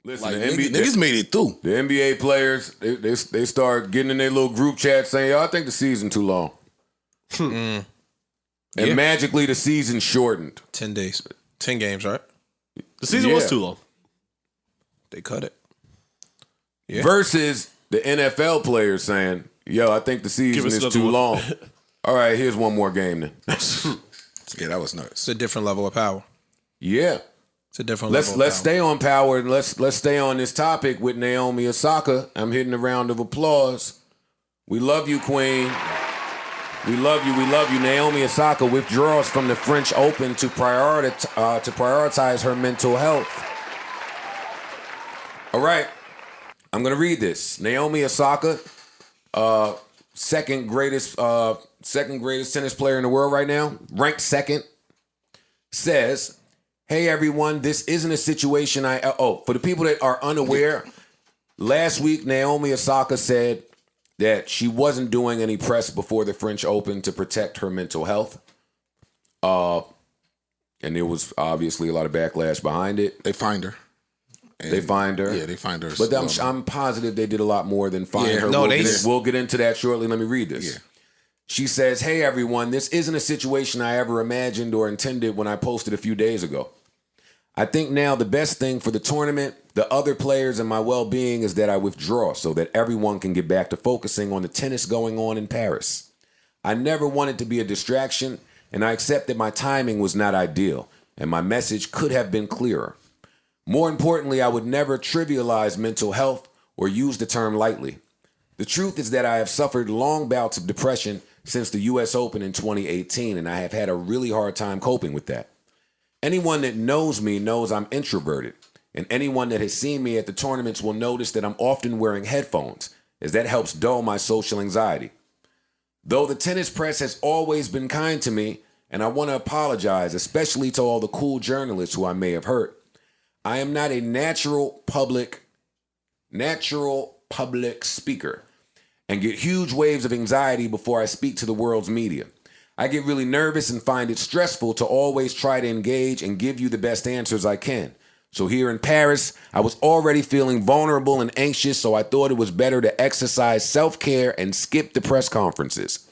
Listen, Like, the NBA, niggas made it through. The NBA players, they start getting in their little group chat saying, "Yo, I think the season too long." And magically, the season shortened. 10 days. 10 games, right? The season was too long. They cut it. Yeah. Versus the NFL players saying, "Yo, I think the season is too long." All right, here's one more game then. Yeah, that was nuts. It's a different level of power. Yeah. It's a different level of Let's power. stay on power and let's stay on this topic with Naomi Osaka. I'm hitting a round of applause. We love you, Queen. We love you. We love you. Naomi Osaka withdraws from the French Open to prioritize her mental health. All right. I'm going to read this. Naomi Osaka, second greatest tennis player in the world right now, ranked second, says, "Hey everyone, this isn't a situation for the people that are unaware, last week Naomi Osaka said that she wasn't doing any press before the French Open to protect her mental health. And there was obviously a lot of backlash behind it. They find her. They find her. Yeah, they find her. But I'm positive they did a lot more than find her. No, we'll get into that shortly. Let me read this. Yeah. She says, "Hey everyone, this isn't a situation I ever imagined or intended when I posted a few days ago. I think now the best thing for the tournament, the other players, and my well-being is that I withdraw so that everyone can get back to focusing on the tennis going on in Paris. I never wanted to be a distraction, and I accept that my timing was not ideal, and my message could have been clearer. More importantly, I would never trivialize mental health or use the term lightly. The truth is that I have suffered long bouts of depression since the U.S. Open in 2018, and I have had a really hard time coping with that. Anyone that knows me knows I'm introverted, and anyone that has seen me at the tournaments will notice that I'm often wearing headphones, as that helps dull my social anxiety. Though the tennis press has always been kind to me, and I want to apologize, especially to all the cool journalists who I may have hurt, I am not a natural public speaker and get huge waves of anxiety before I speak to the world's media. I get really nervous and find it stressful to always try to engage and give you the best answers I can. So here in Paris, I was already feeling vulnerable and anxious, so I thought it was better to exercise self-care and skip the press conferences.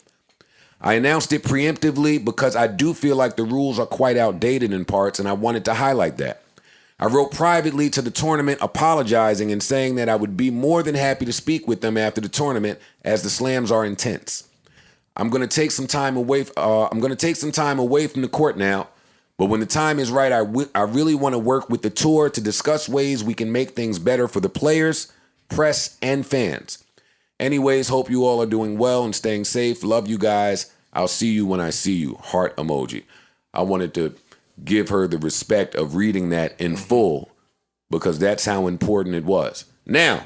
I announced it preemptively because I do feel like the rules are quite outdated in parts, and I wanted to highlight that. I wrote privately to the tournament apologizing and saying that I would be more than happy to speak with them after the tournament, as the slams are intense. I'm going to take some time away from the court now, but when the time is right, I really want to work with the tour to discuss ways we can make things better for the players, press, and fans. Anyways, hope you all are doing well and staying safe. Love you guys. I'll see you when I see you. Heart emoji." I wanted to give her the respect of reading that in full because that's how important it was. Now,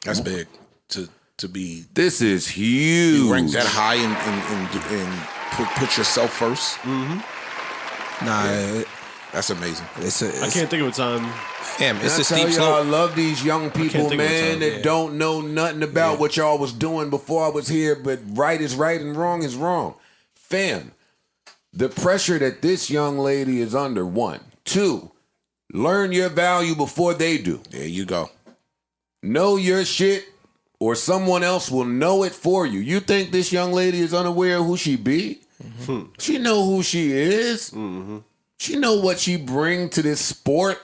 that's big to be. This is huge. You rank that high and put yourself first. Mm-hmm. Nah, that's amazing. I can't think of a time. Damn, it's a steep y'all, slope. I love these young people, man, that don't know nothing about what y'all was doing before I was here, but right is right and wrong is wrong. Fam, the pressure that this young lady is under, 1. 2, learn your value before they do. There you go. Know your shit, or someone else will know it for you. You think this young lady is unaware of who she be? Mm-hmm. She know who she is. Mm-hmm. She know what she bring to this sport.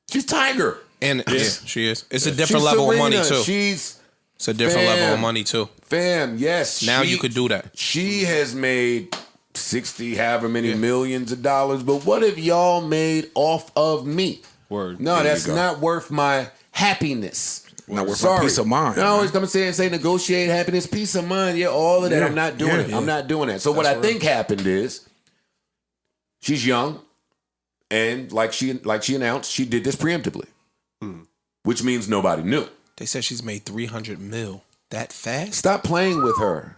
She's Tiger. And she is. It's a different level of money too. It's a different level of money too. Fam, yes. Now you could do that. She has made 60, however many millions of dollars, but what if y'all made off of me? Word. No, that's not worth my happiness. Not worth my peace of mind. No, it's gonna say negotiate happiness, peace of mind. Yeah, all of that. I'm not doing it. I'm not doing that. So what I think happened is she's young, and like she announced, she did this preemptively, which means nobody knew. They said she's made $300 million that fast. Stop playing with her.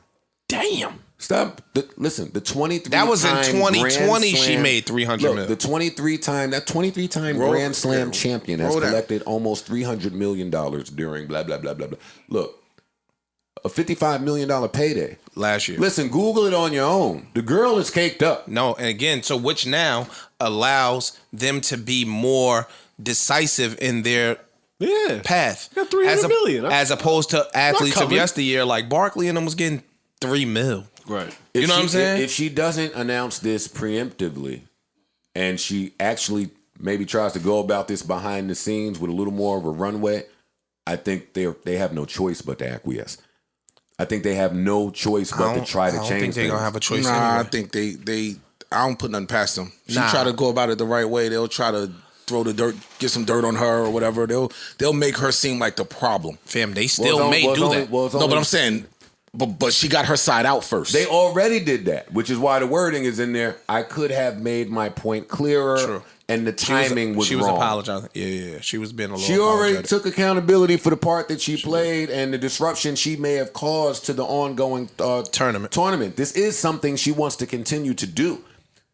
Damn. Stop. Listen, the 23. That was in 2020. She Slam, made $300 million. The 23-time Grand Slam champion has collected almost $300 million during blah blah blah blah blah. Look, a $55 million payday last year. Listen, Google it on your own. The girl is caked up. No, and again, so which now allows them to be more decisive in their path. Got $300 million. As opposed to athletes of coming. yesteryear, like Barkley and them was getting $3 million. Right. You know what I'm saying? If she doesn't announce this preemptively, and she actually maybe tries to go about this behind the scenes with a little more of a runway, I think they have no choice but to acquiesce. I think they have no choice but to try to change. I don't think they're gonna have a choice. Nah, anyway. I think they. I don't put nothing past them. She Nah. try to go about it the right way. They'll try to throw the dirt, get some dirt on her or whatever. They'll make her seem like the problem. Fam, they still may do that. No, but I'm saying, but she got her side out first. They already did that, which is why the wording is in there. I could have made my point clearer, True. and the timing was She was wrong. apologizing. Yeah. She was being a little. She already apologetic. took accountability for the part that she played and the disruption she may have caused to the ongoing tournament. This is something she wants to continue to do.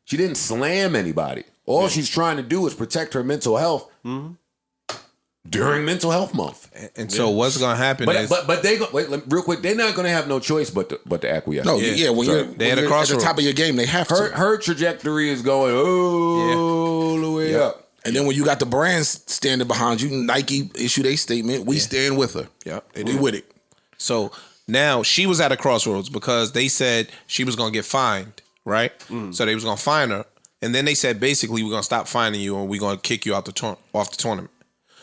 She didn't slam anybody. All she's trying to do is protect her mental health during Mental Health Month. And so what's going to happen is... But they go, wait, real quick, they're not going to have no choice but to acquiesce. No, when you're at a at the crossroads. top of your game, they have to. Her trajectory is going all the way up. And then when you got the brands standing behind you, Nike issued a statement. We stand with her. Yeah, we with it. So now she was at a crossroads because they said she was going to get fined, right? So they was going to fine her. And then they said, basically, we're going to stop fining you and we're going to kick you off the tournament.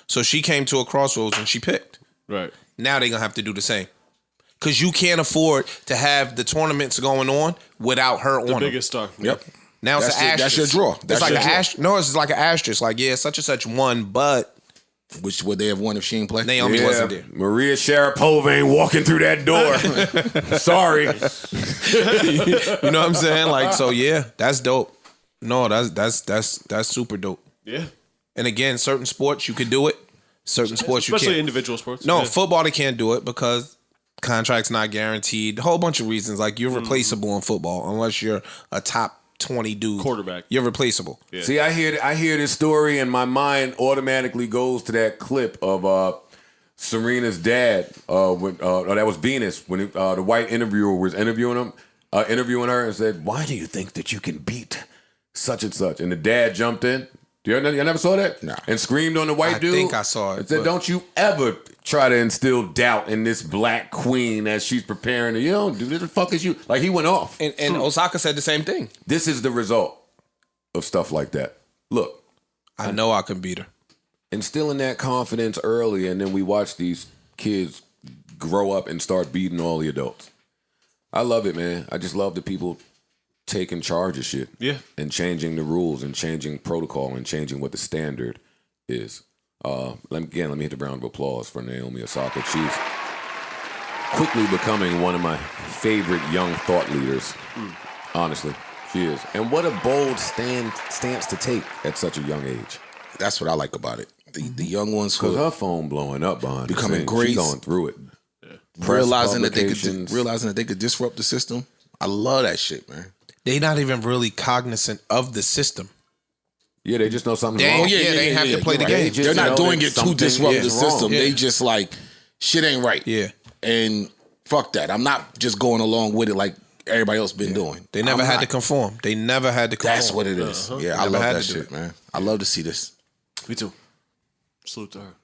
So she came to a crossroads and she picked. Right. Now they're going to have to do the same. Because you can't afford to have the tournaments going on without her on The them. biggest star. Yep. Now it's an asterisk. That's your draw. It's like an asterisk. No, it's like an asterisk. Like, yeah, such and such won, but Which would they have won if she ain't played? Naomi wasn't there. Maria Sharapova ain't walking through that door. Sorry. You know what I'm saying? Like, so yeah, that's dope. No, that's super dope. Yeah. And again, certain sports you can do it. Certain sports you Especially can't. individual sports. No, Yeah. football they can't do it because contract's not guaranteed. A whole bunch of reasons. Like you're replaceable in football unless you're a top 20 dude. Quarterback. You're replaceable. Yeah. See, I hear this story and my mind automatically goes to that clip of Serena's dad. That was Venus when the white interviewer was interviewing her and said, "Why do you think that you can beat such and such?" And the dad jumped in. You never saw that? No. And screamed on the white dude. I think I saw it. And said, but- "Don't you ever try to instill doubt in this black queen as she's preparing to, you don't do this. The fuck is you?" Like he went off. And Osaka said the same thing. This is the result of stuff like that. Look, I know I can beat her. instilling that confidence early, and then we watch these kids grow up and start beating all the adults. I love it, man. I just love the people taking charge of shit. Yeah. And changing the rules and changing protocol and changing what the standard is. Let me hit the round of applause for Naomi Osaka. She's quickly becoming one of my favorite young thought leaders. Honestly, she is. And what a bold stance to take at such a young age. That's what I like about it. The young ones Because who her phone blowing up behind the Becoming scenes. great. She's going through it. realizing that publications. they could disrupt the system. I love that shit, man. They not even really cognizant of the system. Yeah, they just know something's They- wrong. yeah, they have to play the you're game. They Just They're not know doing that it to something disrupt the is wrong. system. Yeah. They just like, shit ain't right. Yeah. And fuck that. I'm not just going along with it like everybody else been doing. They never I'm had not. to conform. They never had to conform. That's what it is. Yeah, I Never love had that to do shit, man. I love to see this. Me too. Salute to her.